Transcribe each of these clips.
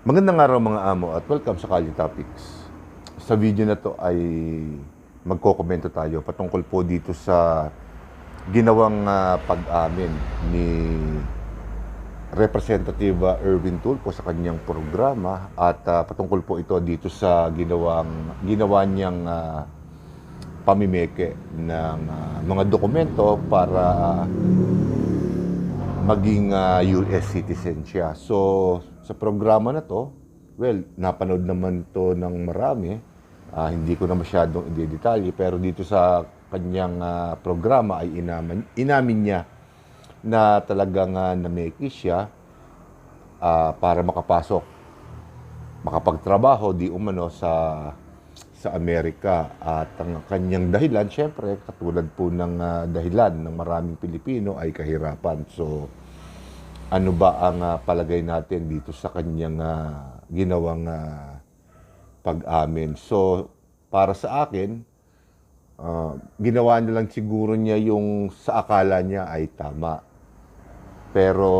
Magandang araw mga amo at welcome sa Kalye Topics. Sa video na to ay magkokomento tayo patungkol po dito sa ginawang pag-amin ni Representative Erwin Tulfo sa kanyang programa at patungkol po ito dito sa ginawa niyang pamimeke ng mga dokumento para maging US citizen siya. So, sa programa na to, well, napanood naman to ng marami. Hindi ko na masyadong i-detalye, pero dito sa kanyang programa ay inamin niya na talagang nameki siya para makapagtrabaho di umano sa Amerika. At ang kanyang dahilan, syempre, katulad po ng dahilan ng maraming Pilipino ay kahirapan. So, ano ba ang palagay natin dito sa kanyang ginawang pag-amin? So, para sa akin, ginawa niya lang siguro niya yung sa akala niya ay tama. Pero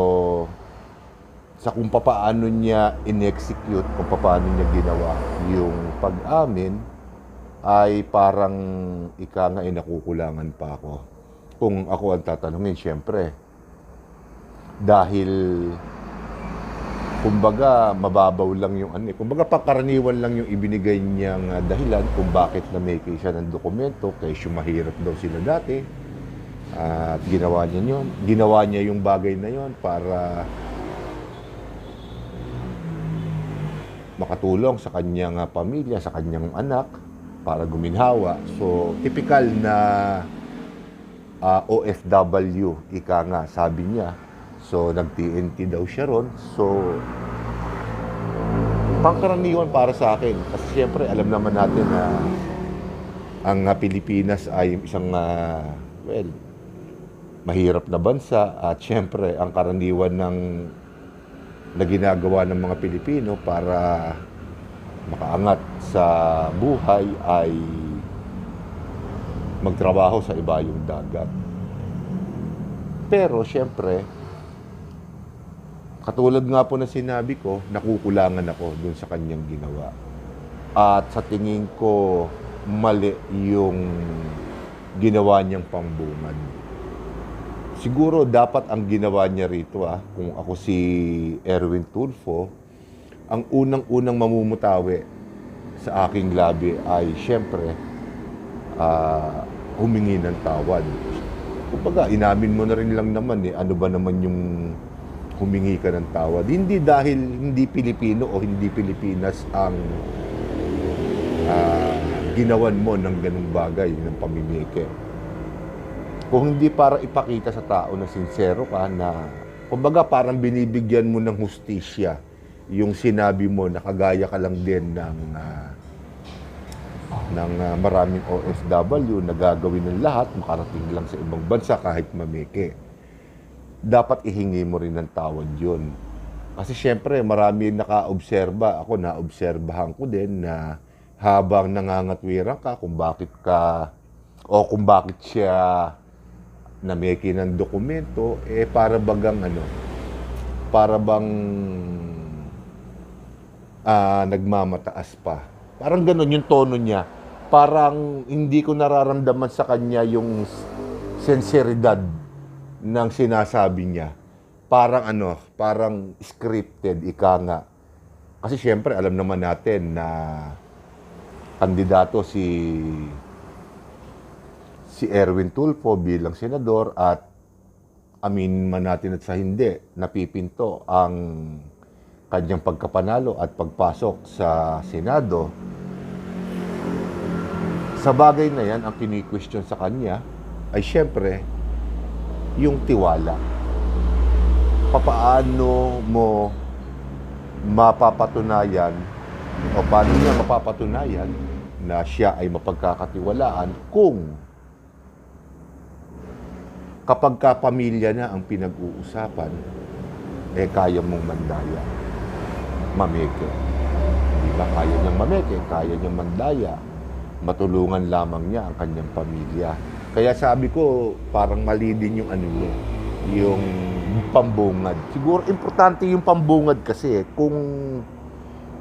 sa kung paano niya in-execute, kung paano niya ginawa yung pag-amin, ay parang ika nga nakukulangan pa ako. Kung ako ang tatanungin, syempre, dahil kumbaga mababaw lang yung kumbaga pangkaraniwan lang yung ibinigay niyang dahilan kung bakit nameke siya ng dokumento, kasi mahirap daw sila dati. At ginawa niya yung bagay na yon para makatulong sa kanyang pamilya, sa kanyang anak, para guminhawa. So, typical na OFW, ika nga, sabi niya. So, nag-TNT daw siya ron. So, pangkaraniwan para sa akin. Kasi siyempre, alam naman natin na ang Pilipinas ay isang, mahirap na bansa. At siyempre, ang karaniwan na ginagawa ng mga Pilipino para makaangat sa buhay ay magtrabaho sa ibayong dagat. Pero siyempre, katulad nga po na sinabi ko, nakukulangan ako dun sa kanyang ginawa. At sa tingin ko, mali yung ginawa niyang pambungad. Siguro dapat ang ginawa niya rito, kung ako si Erwin Tulfo, ang unang-unang mamumutawi sa aking labi ay siyempre humingi ng tawad. Kumbaga, inamin mo na rin lang naman ano ba naman yung humingi ka ng tawad. Hindi dahil hindi Pilipino o hindi Pilipinas ang ginawan mo ng ganung bagay, ng pamimeke. Kung hindi para ipakita sa tao na sincero ka, na kumbaga parang binibigyan mo ng hustisya yung sinabi mo na kagaya ka lang din ng maraming OFW na gagawin ng lahat, makarating lang sa ibang bansa kahit mameke. Dapat ihingi mo rin ng tawad yun. Kasi syempre, marami naka-obserba. Ako, na-obserbahan ko din na habang nangangatwiran ka kung bakit siya nameke ng dokumento, para bang nagmamataas pa. Parang ganun yung tono niya. Parang hindi ko nararamdaman sa kanya yung sinseridad ng sinasabi niya. Parang scripted, ika nga. Kasi syempre, alam naman natin na kandidato si Erwin Tulfo bilang senador, at amin man natin at sa hindi, napipinto ang kanyang pagkapanalo at pagpasok sa Senado. Sa bagay na yan, ang kini-question sa kanya ay syempre yung tiwala. Paano mo mapapatunayan o paano niya mapapatunayan na siya ay mapagkakatiwalaan kung kapag kapamilya na ang pinag-uusapan, kaya mong mandaya, mameke. Diba? Kaya niyang mameke, kaya niyang mandaya, matulungan lamang niya ang kanyang pamilya. Kaya sabi ko, parang mali din yung pambungad. Siguro importante yung pambungad kasi kung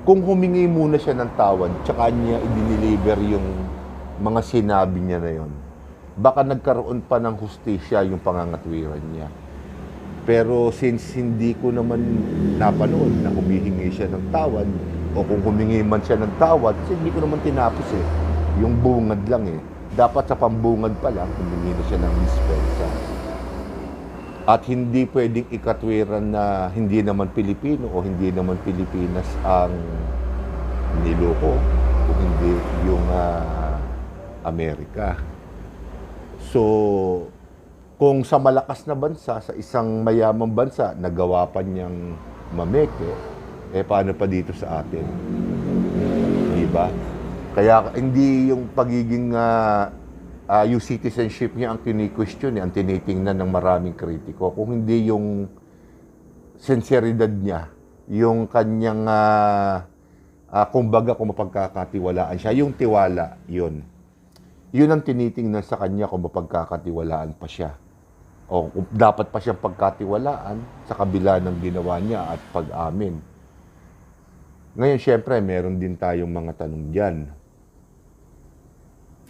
kung humingi muna siya ng tawad, tsaka niya i-deliver yung mga sinabi niya na yon, baka nagkaroon pa ng hustisya yung pangangatwiran niya. Pero since hindi ko naman napanood na humihingi siya ng tawad, o kung humingi man siya ng tawad, kasi hindi ko naman tinapos eh. Yung bungad lang eh. Dapat sa pambungad pa lang, humingi na siya ng dispensa. At hindi pwedeng ikatwiran na hindi naman Pilipino o hindi naman Pilipinas ang niloko o hindi yung Amerika. So, kung sa malakas na bansa, sa isang mayamang bansa, nagawa pa niyang mameke, paano pa dito sa atin? Di ba? Kaya hindi yung pagiging yung citizenship niya ang kini-question, ang tinitingnan ng maraming kritiko. Kung hindi yung sinseridad niya, yung kanyang, kumbaga kung mapagkakatiwalaan siya, yung tiwala, yun. Yun ang tinitingnan sa kanya kung mapagkakatiwalaan pa siya. O kung dapat pa siyang pagkatiwalaan sa kabila ng ginawa niya at pag-amin. Ngayon, syempre, meron din tayong mga tanong dyan.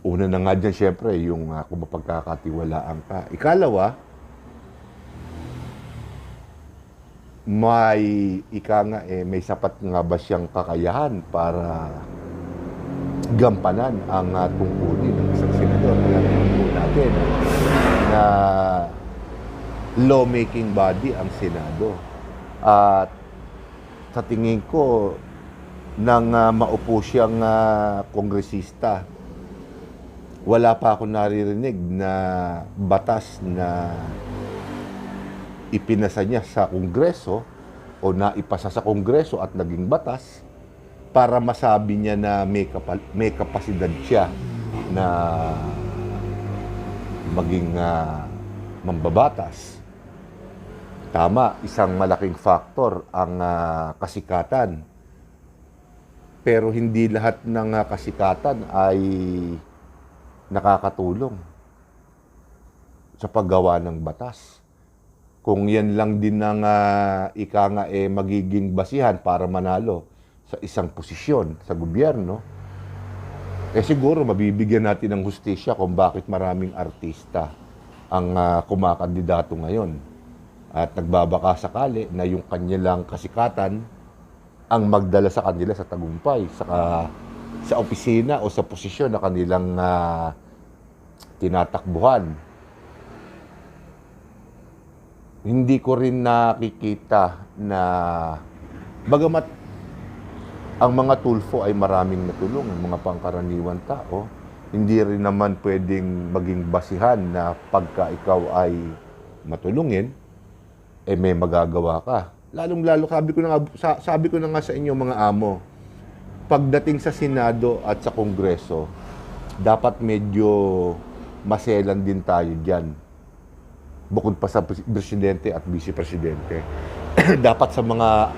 Una na nga dyan, syempre, yung kung mapagkakatiwalaan ka. Ikalawa, may sapat nga ba siyang kakayahan para gampanan ang tungkulin ng isang senador. Alam po natin na lawmaking body ang Senado. At sa tingin ko, nang maupo siyang kongresista, wala pa ako naririnig na batas na ipinasa niya sa Kongreso o naipasa sa Kongreso at naging batas para masabi niya na may kapasidad siya na maging mambabatas. Tama, isang malaking factor ang kasikatan. Pero hindi lahat ng kasikatan ay nakakatulong sa paggawa ng batas. Kung yan lang din ang magiging basihan para manalo sa isang posisyon sa gobyerno, siguro mabibigyan natin ng hustisya kung bakit maraming artista ang kumakandidato ngayon. At nagbabaka sakali na yung kanilang kasikatan ang magdala sa kanila sa tagumpay, sa opisina o sa posisyon na kanilang tinatakbuhan. Hindi ko rin nakikita na bagamat ang mga tulfo ay maraming natulungan, mga pangkaraniwan tao, hindi rin naman pwedeng maging basihan na pagka ikaw ay matulungin, may magagawa ka. Lalong-lalo, sabi ko na nga sa inyo mga amo, pagdating sa Senado at sa Kongreso, dapat medyo maselan din tayo dyan. Bukod pa sa presidente at vice-presidente. Dapat sa mga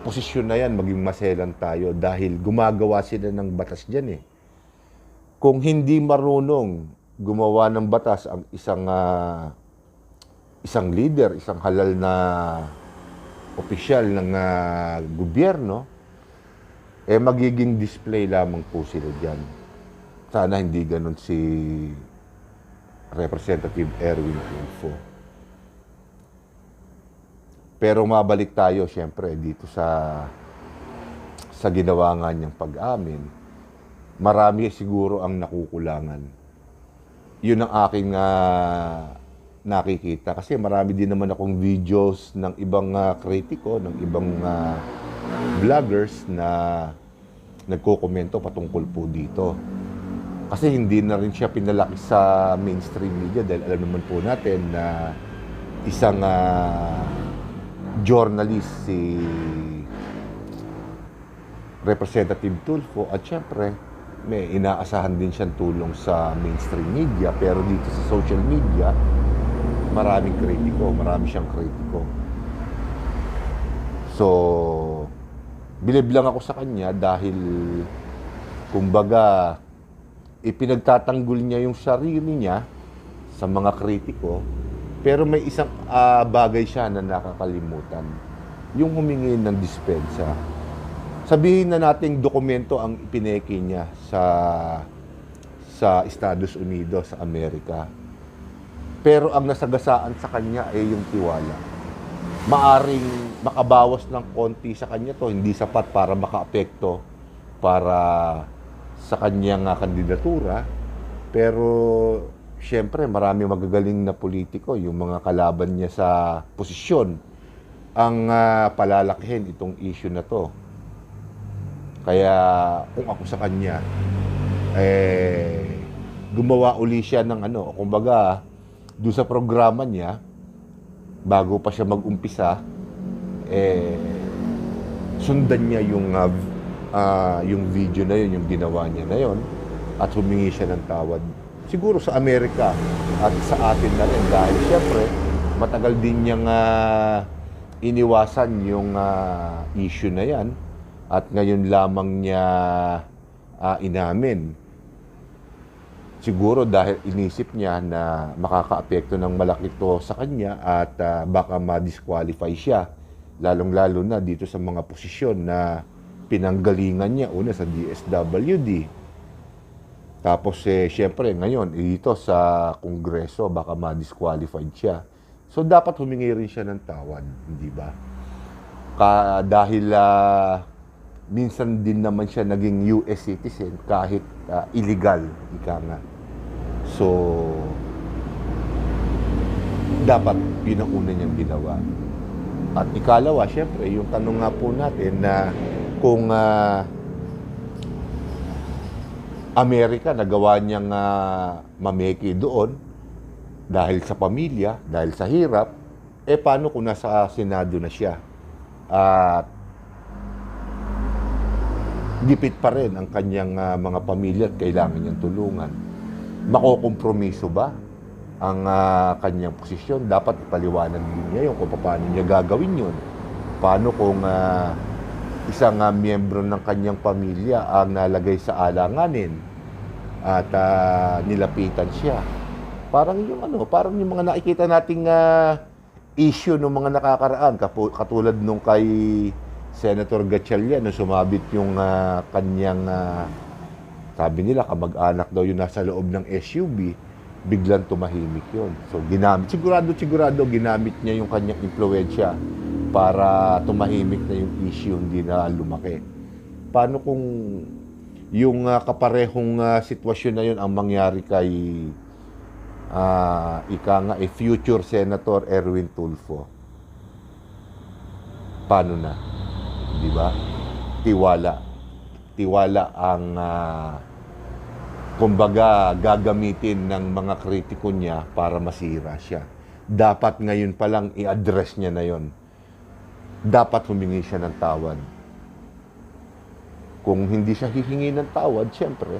posisyon na yan, maging maselan tayo dahil gumagawa sila ng batas dyan eh. Kung hindi marunong gumawa ng batas ang isang leader, isang halal na opisyal ng gobyerno, magiging display lamang po sila dyan. Sana hindi ganun si Representative Erwin Tulfo. Pero mabalik tayo, siyempre, dito sa ginawa nga niyang pag-amin. Marami siguro ang nakukulangan. Yun ang aking nakikita. Kasi marami din naman akong videos ng ibang kritiko, ng ibang vloggers na nagkokomento patungkol po dito. Kasi hindi na rin siya pinalaki sa mainstream media dahil alam naman po natin na isang journalist si Representative Tulfo at syempre may inaasahan din siyang tulong sa mainstream media pero dito sa social media marami siyang kritiko. So, bilib lang ako sa kanya dahil kumbaga ipinagtatanggol niya yung sarili niya sa mga kritiko pero may isang bagay siya na nakakalimutan. Yung humingi ng dispensa sabihin na nating dokumento ang ipineke niya sa Estados Unidos, sa Amerika. Pero ang nasagasaan sa kanya ay yung tiwala. Maaring makabawas ng konti sa kanya to, hindi sapat para makaapekto para sa kanyang kandidatura. Pero siyempre marami magagaling na politiko, yung mga kalaban niya sa posisyon, ang palalakihin itong issue na to. Kaya kung ako sa kanya, gumawa uli siya ng kumbaga, doon sa programa niya, bago pa siya mag-umpisa, sundan niya yung video na yun, yung ginawa niya na yun, at humingi siya ng tawad. Siguro sa Amerika at sa atin na rin, dahil siyempre, matagal din niyang iniwasan yung issue na yan, at ngayon lamang niya inamin. Siguro dahil inisip niya na makakaapekto ng malaki to sa kanya at baka ma-disqualify siya, lalong-lalo na dito sa mga posisyon na pinanggalingan niya, una sa DSWD. Tapos syempre ngayon dito sa Kongreso baka ma-disqualified siya. So dapat humingi rin siya ng tawad, hindi ba? Dahil minsan din naman siya naging US citizen kahit illegal, ika nga. So, dapat yun ang una niyang ginawa. At ikalawa, syempre, yung tanong nga po natin na kung Amerika nagawa niyang mameki doon dahil sa pamilya, dahil sa hirap, paano kung nasa Senado na siya? At gipit pa rin ang kanyang mga pamilya at kailangan niyang tulungan. Makokompromiso ba ang kanyang posisyon? Dapat ipaliwanag din niya yung kung paano niya gagawin yun. Paano kung isang miyembro ng kanyang pamilya ang nalagay sa alanganin at nilapitan siya? Parang yung mga nakikita nating issue ng mga nakakaraan, katulad nung kay Senator Gatchalian, nung sumabit yung kanyang, sabi nila, kamag-anak daw yung nasa loob ng SUV, biglang tumahimik yun. So, sigurado ginamit niya yung kanyang impluwensya para tumahimik na yung issue, hindi na lumaki. Paano kung yung kaparehong sitwasyon na yun ang mangyari kay future Senator Erwin Tulfo? Paano na? Di ba? Tiwala ang kumbaga gagamitin ng mga kritiko niya para masira siya. Dapat ngayon pa lang i-address niya na yon. Dapat humingi siya ng tawad. Kung hindi siya hihingi ng tawad, siyempre,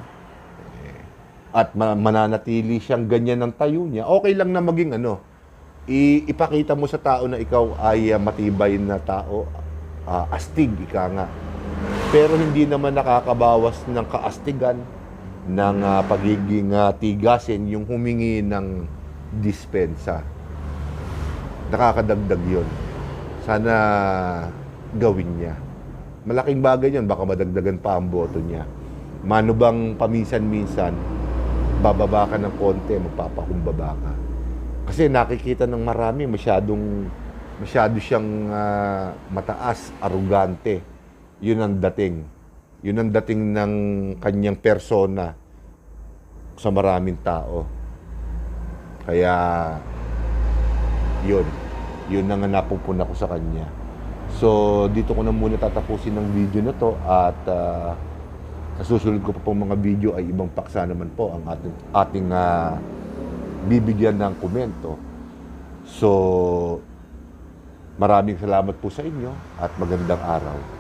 at mananatili siyang ganyan ng tayo niya, okay lang na maging ipakita mo sa tao na ikaw ay matibay na tao, astig, ika nga. Pero hindi naman nakakabawas ng kaastigan, ng pagiging tigasin, yung humingi ng dispensa. Nakakadagdag yun. Sana gawin niya. Malaking bagay yun, baka madagdagan pa ang boto niya. Mano bang paminsan-minsan, bababa ka ng konti, magpapakumbaba ka. Kasi nakikita ng marami, masyado siyang mataas, arugante. Yun ang dating. Yun ang dating ng kanyang persona sa maraming tao. Kaya, yun ang napupuna ko sa kanya. So, dito ko na muna tatapusin ng video na to at sa susunod ko pa pong mga video ay ibang paksa naman po ang ating bibigyan ng komento. So, maraming salamat po sa inyo at magandang araw.